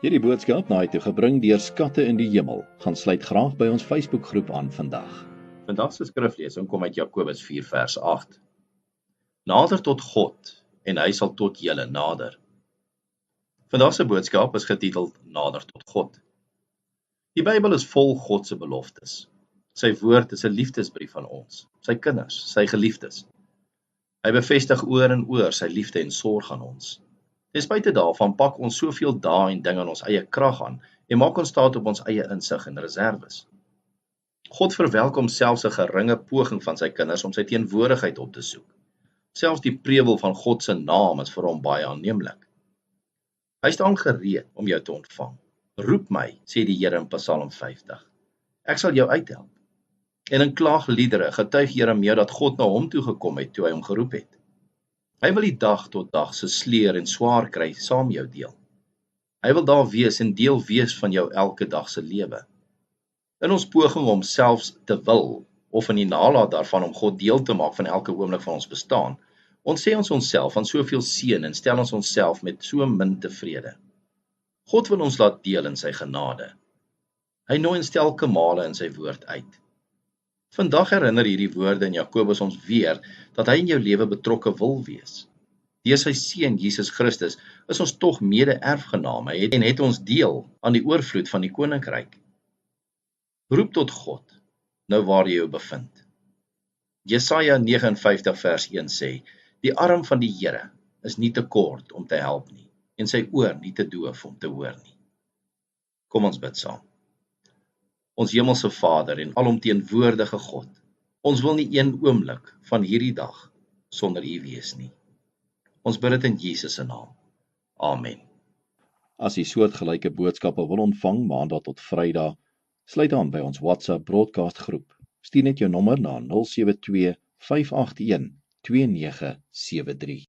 Hierdie boodskap na toe gebring deur Skatte in die Hemel. Gaan sluit graag by ons Facebookgroep aan vandag. Vandag se skriflesing kom uit Jakobus 4 vers 8. Nader tot God en hy sal tot julle nader. Vandag se boodskap is getiteld Nader tot God. Die Bybel is vol God se beloftes. Sy woord is 'n liefdesbrief aan ons, sy kinders, sy geliefdes. Hy bevestig oor en oor sy liefde en sorg aan ons. Ten spyte daarvan pak ons soveel dae en dinge aan ons eie krag aan en maak ons staat op ons eie insig en reserves. God verwelkom selfs 'n geringe poging van sy kinders om sy teenwoordigheid op te soek. Selfs die prewel van God se naam is vir hom baie aanneemlik. Hy staan gereed om jou te ontvang. Roep my, sê die Here in Psalm 50. Ek sal jou uithelp. En in klaagliedere getuig Jeremia dat God na hom toe gekom het toe hy hom geroep het. Hy wil die dag tot dag se sleer en swaar kry saam jou deel. Hy wil daar wees en deel wees van jou elke dag se lewe. In ons poging om selfs te wil, of in die nalaat daarvan om God deel te maak van elke oomblik van ons bestaan, ontsê ons onsself van soveel seën en stel ons onsself met so min tevrede. God wil ons laat deel in sy genade. Hy nooi ons telke male in sy woord uit. Vandag herinner hierdie woorde in Jakobus ons weer dat hy in jou lewe betrokke wil wees. Deur sy seun Jesus Christus is ons tog mede-erfgename en het ons deel aan die oorvloed van die koninkryk. Roep tot God, nou waar jy jou bevind. Jesaja 59 vers 1 sê, die arm van die Here is nie te kort om te help nie, en sy oor nie te doof om te hoor nie. Kom ons bid saam. Ons hemelse Vader en alomteenwoordige God, ons wil nie een oomblik van hierdie dag sonder U wees nie. Ons bid dit in Jesus se naam. Amen. As U soortgelyke boodskappe wil ontvang Maandag tot Vrydag, sluit aan by ons WhatsApp broadcast groep. Stuur net jou nommer na 072 581 2973.